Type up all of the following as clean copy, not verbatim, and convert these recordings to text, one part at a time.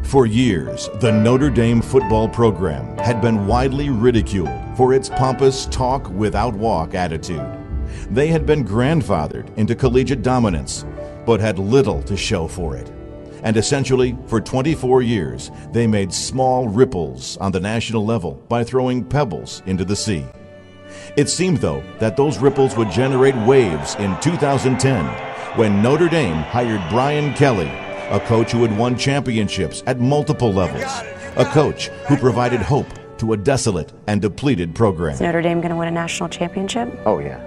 For years, the Notre Dame football program had been widely ridiculed for its pompous talk without walk attitude. They had been grandfathered into collegiate dominance, but had little to show for it. And essentially, for 24 years, they made small ripples on the national level by throwing pebbles into the sea. It seemed, though, that those ripples would generate waves in 2010 when Notre Dame hired Brian Kelly, a coach who had won championships at multiple levels, a coach who provided hope to a desolate and depleted program. Is Notre Dame going to win a national championship? Oh, yeah.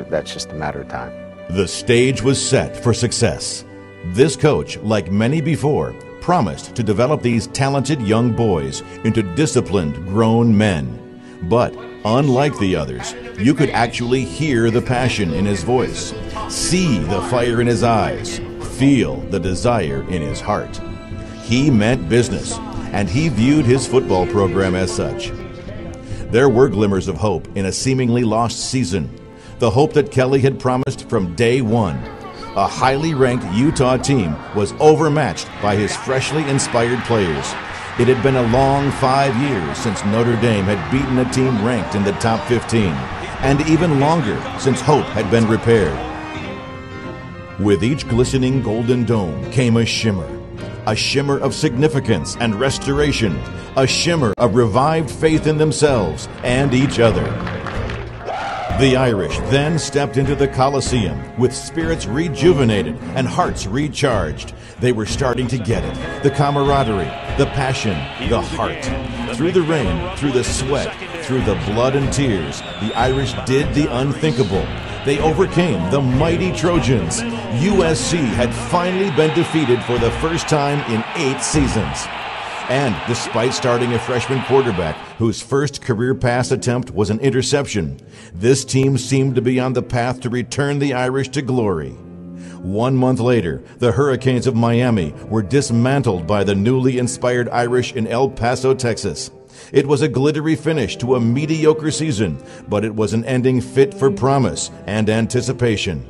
That's just a matter of time. The stage was set for success. This coach, like many before, promised to develop these talented young boys into disciplined grown men. But unlike the others, you could actually hear the passion in his voice, see the fire in his eyes, feel the desire in his heart. He meant business, and he viewed his football program as such. There were glimmers of hope in a seemingly lost season, the hope that Kelly had promised from day one. A highly ranked Utah team was overmatched by his freshly inspired players. It had been a long 5 years since Notre Dame had beaten a team ranked in the top 15, and even longer since hope had been repaired. With each glistening golden dome came a shimmer of significance and restoration, a shimmer of revived faith in themselves and each other. The Irish then stepped into the Coliseum with spirits rejuvenated and hearts recharged. They were starting to get it. The camaraderie, the passion, the heart. Through the rain, through the sweat, through the blood and tears, the Irish did the unthinkable. They overcame the mighty Trojans. USC had finally been defeated for the first time in 8 seasons. And despite starting a freshman quarterback whose first career pass attempt was an interception, this team seemed to be on the path to return the Irish to glory. 1 month later, the Hurricanes of Miami were dismantled by the newly inspired Irish in El Paso, Texas. It was a glittery finish to a mediocre season, but it was an ending fit for promise and anticipation.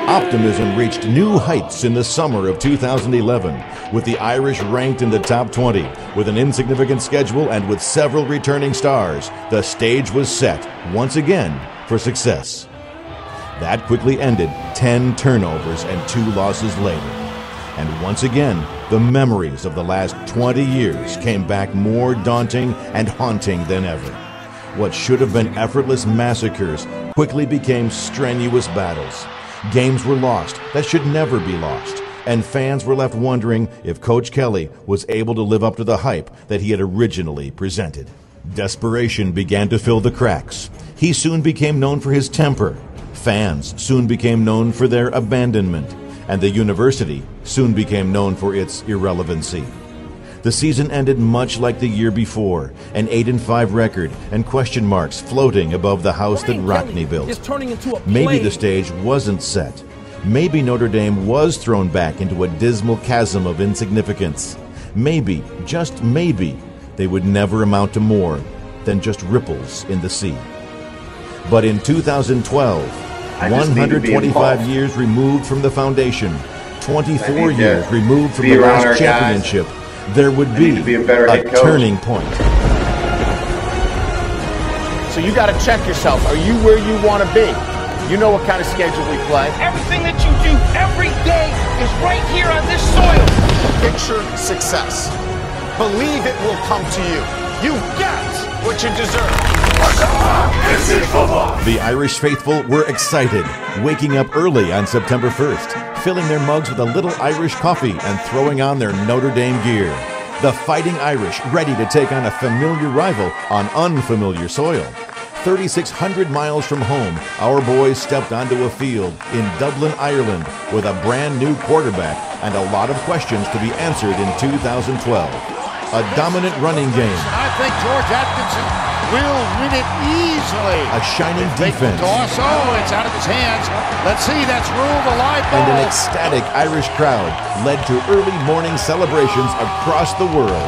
Optimism reached new heights in the summer of 2011, with the Irish ranked in the top 20. With an insignificant schedule and with several returning stars, the stage was set, once again, for success. That quickly ended 10 turnovers and 2 losses later. And once again, the memories of the last 20 years came back more daunting and haunting than ever. What should have been effortless massacres quickly became strenuous battles. Games were lost that should never be lost, and fans were left wondering if Coach Kelly was able to live up to the hype that he had originally presented. Desperation began to fill the cracks. He soon became known for his temper. Fans soon became known for their abandonment, and the university soon became known for its irrelevancy. The season ended much like the year before, an 8-5 record and question marks floating above the house that Rockne built. Maybe the stage wasn't set. Maybe Notre Dame was thrown back into a dismal chasm of insignificance. Maybe, just maybe, they would never amount to more than just ripples in the sea. But in 2012, 125 years removed from the foundation, 24 years removed from the last championship, there would be a turning point. So you got to check yourself. Are you where you want to be? You know what kind of schedule we play. Everything that you do every day is right here on this soil. Picture success. Believe it will come to you. You get what you deserve. This is football. The Irish faithful were excited, waking up early on September 1st, filling their mugs with a little Irish coffee and throwing on their Notre Dame gear. The Fighting Irish ready to take on a familiar rival on unfamiliar soil. 3,600 miles from home, our boys stepped onto a field in Dublin, Ireland, with a brand new quarterback and a lot of questions to be answered in 2012. A dominant running game. I think George Atkinson will win it easily. A shining defense. Toss. Oh, it's out of his hands. Let's see, that's ruled a live ball. And an ecstatic Irish crowd led to early morning celebrations across the world.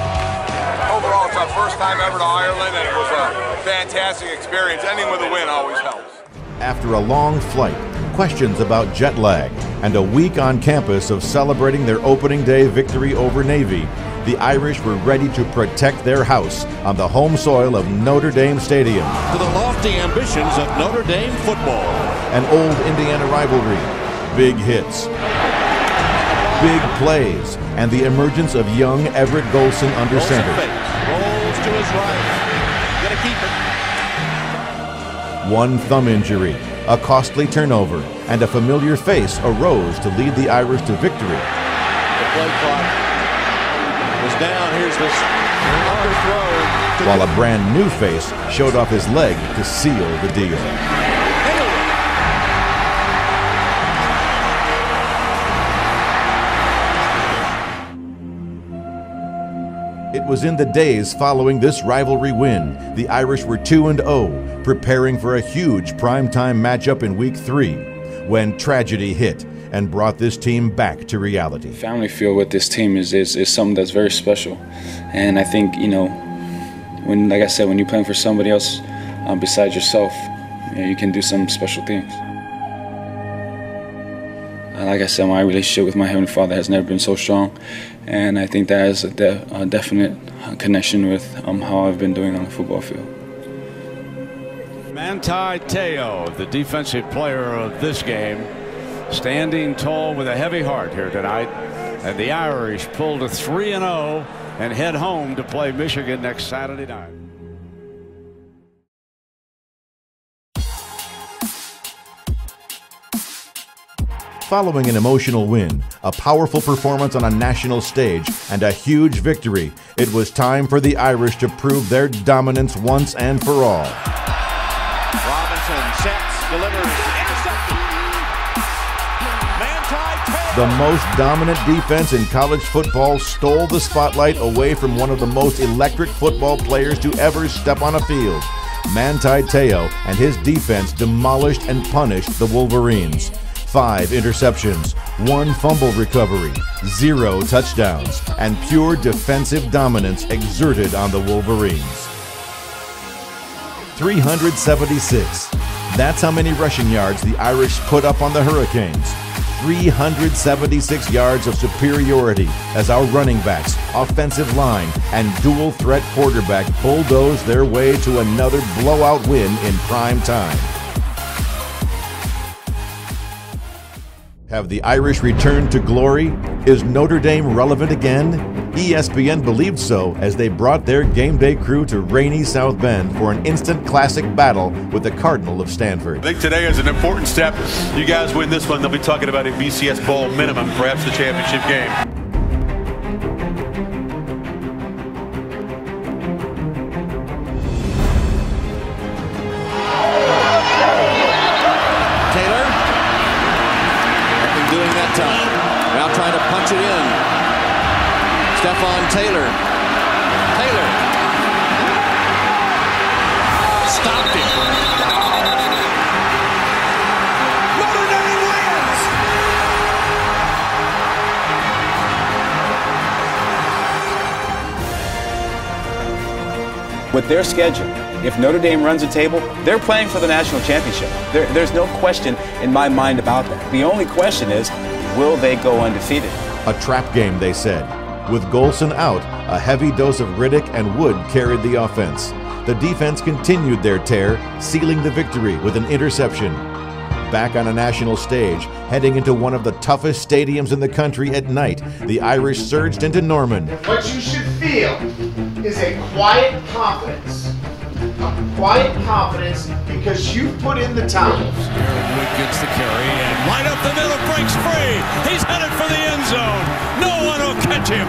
Overall, it's our first time ever to Ireland, and it was a fantastic experience. Ending with a win always helps. After a long flight, questions about jet lag, and a week on campus of celebrating their opening day victory over Navy, the Irish were ready to protect their house on the home soil of Notre Dame Stadium. To the lofty ambitions of Notre Dame football. An old Indiana rivalry, big hits, big plays, and the emergence of young Everett Golson under center. Rolls to his right. Gonna keep it. One thumb injury, a costly turnover, and a familiar face arose to lead the Irish to victory. The play clock is down. Here's this underthrow. While a brand new face showed off his leg to seal the deal. It was in the days following this rivalry win, the Irish were 2-0, preparing for a huge primetime matchup in Week 3, when tragedy hit and brought this team back to reality. Family feel with this team is something that's very special, and I think, you know, when, like I said, when you're playing for somebody else besides yourself, you can do some special things. Like I said, my relationship with my Heavenly Father has never been so strong, and I think that has a definite connection with how I've been doing on the football field. Natl Title, the defensive player of this game, standing tall with a heavy heart here tonight, and the Irish pulled to 3-0 and head home to play Michigan next Saturday night. Following an emotional win, a powerful performance on a national stage, and a huge victory, it was time for the Irish to prove their dominance once and for all. Robinson sets, delivers, intercepted. The most dominant defense in college football stole the spotlight away from one of the most electric football players to ever step on a field. Natl Title and his defense demolished and punished the Wolverines. 5 interceptions, 1 fumble recovery, 0 touchdowns, and pure defensive dominance exerted on the Wolverines. 376. That's how many rushing yards the Irish put up on the Hurricanes. 376 yards of superiority as our running backs, offensive line, and dual-threat quarterback bulldoze their way to another blowout win in prime time. Have the Irish returned to glory? Is Notre Dame relevant again? ESPN believed so as they brought their game day crew to rainy South Bend for an instant classic battle with the Cardinal of Stanford. I think today is an important step. You guys win this one, they'll be talking about a BCS Bowl minimum, perhaps the championship game. Now trying to punch it in. Taylor. Stopped it. Notre Dame wins. With their schedule, if Notre Dame runs a table, they're playing for the national championship. There's no question in my mind about that. The only question is, will they go undefeated? A trap game, they said. With Golson out, a heavy dose of Riddick and Wood carried the offense. The defense continued their tear, sealing the victory with an interception. Back on a national stage, heading into one of the toughest stadiums in the country at night, the Irish surged into Norman. What you should feel is a quiet confidence. A quiet confidence because you put in the time. Wood gets the carry and right up the middle, breaks free. He's headed for the end zone. No one will catch him.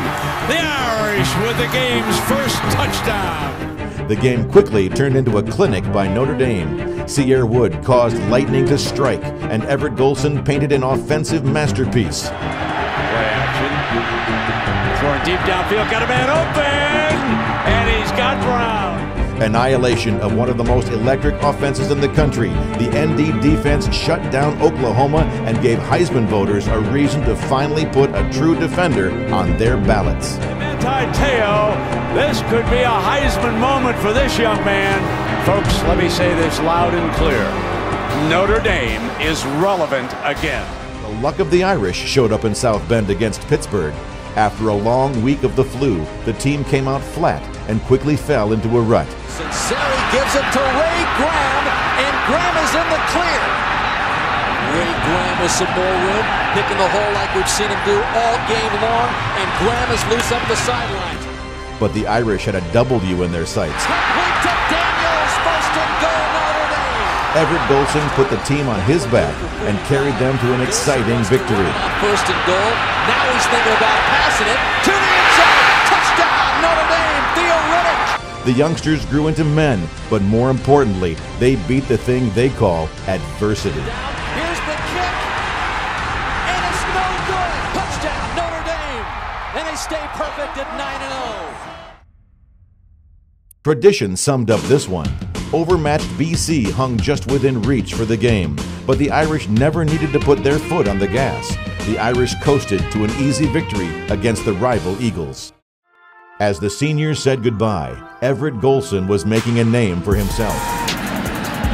The Irish with the game's first touchdown. The game quickly turned into a clinic by Notre Dame. Sierre Wood caused lightning to strike, and Everett Golson painted an offensive masterpiece. Play action. Throwing deep downfield, got a man open, and he's got Brown. Annihilation of one of the most electric offenses in the country, the ND defense shut down Oklahoma and gave Heisman voters a reason to finally put a true defender on their ballots. Natl Title, this could be a Heisman moment for this young man. Folks, let me say this loud and clear. Notre Dame is relevant again. The luck of the Irish showed up in South Bend against Pittsburgh. After a long week of the flu, the team came out flat and quickly fell into a rut. Sinceri gives it to Ray Graham, and Graham is in the clear. Ray Graham with some more room, picking the hole like we've seen him do all game long, and Graham is loose up the sidelines. But the Irish had a W in their sights. Complete to Daniels, first and goal, Notre Dame. Everett Golson put the team on his back and carried them to an exciting victory. First and goal, now he's thinking about passing it to the end zone. Touchdown, Notre Dame, Theo Riddick. The youngsters grew into men, but more importantly, they beat the thing they call adversity. Here's the kick, and it's no good. Touchdown, Notre Dame, and they stay perfect at 9-0. Tradition summed up this one. Overmatched BC hung just within reach for the game, but the Irish never needed to put their foot on the gas. The Irish coasted to an easy victory against the rival Eagles. As the seniors said goodbye, Everett Golson was making a name for himself.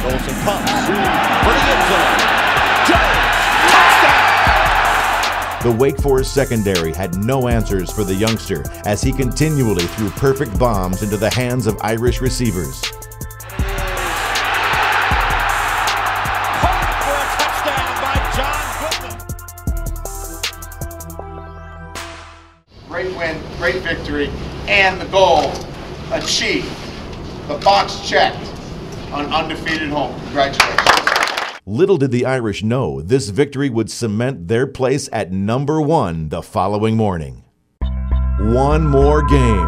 Golson pumps for the end zone. Touchdown! The Wake Forest secondary had no answers for the youngster as he continually threw perfect bombs into the hands of Irish receivers. Great win, great victory, and the goal achieved. The box checked on undefeated home. Congratulations. Little did the Irish know this victory would cement their place at #1 the following morning. One more game,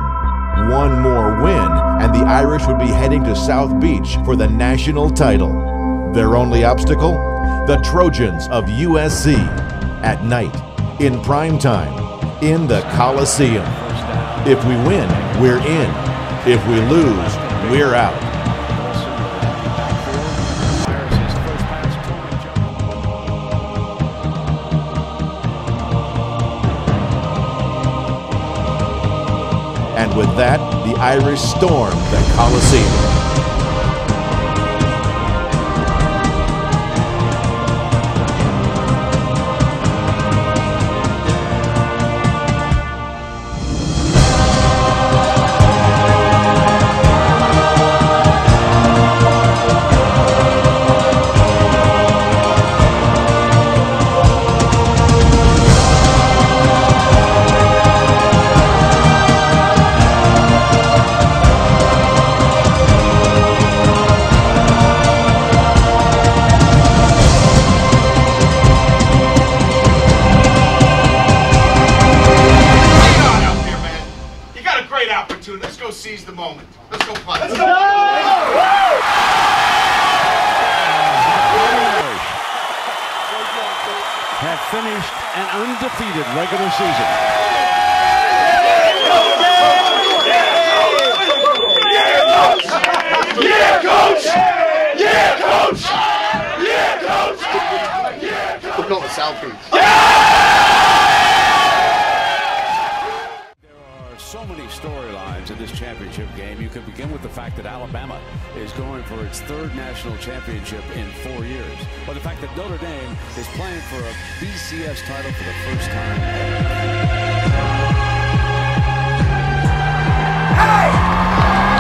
one more win, and the Irish would be heading to South Beach for the national title. Their only obstacle? The Trojans of USC. At night, in prime time, in the Coliseum. If we win, we're in. If we lose, we're out. And with that, the Irish stormed the Coliseum. Let's go seize the moment. Let's go play. Let's go! Have finished an undefeated regular season. Yeah, coach! Yeah, coach! Yeah, coach! Yeah, coach! We're going to South Beach. So many storylines in this championship game. You could begin with the fact that Alabama is going for its 3rd national championship in 4 years. Or the fact that Notre Dame is playing for a BCS title for the first time. Hey!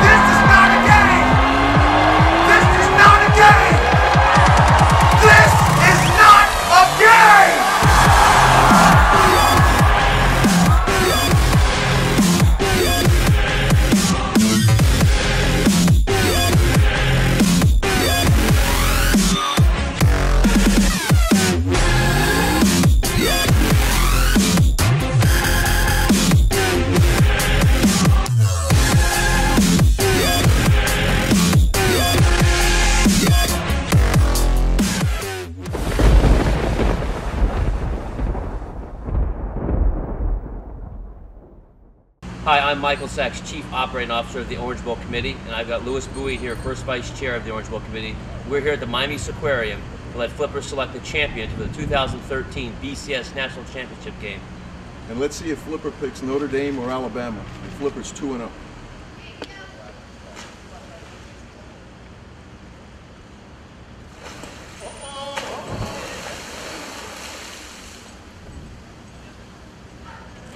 This is not a game! This is not a game! This is not a game! Hi, I'm Michael Sachs, Chief Operating Officer of the Orange Bowl Committee, and I've got Louis Bowie here, First Vice Chair of the Orange Bowl Committee. We're here at the Miami Aquarium to let Flippers select the champion for the 2013 BCS National Championship game. And let's see if Flipper picks Notre Dame or Alabama. And Flipper's 2-0.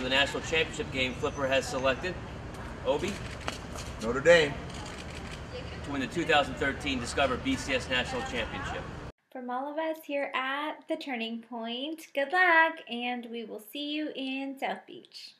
for the national championship game, Flipper has selected Obi. Notre Dame. To win the 2013 Discover BCS National Championship. From all of us here at The Turning Point, good luck, and we will see you in South Beach.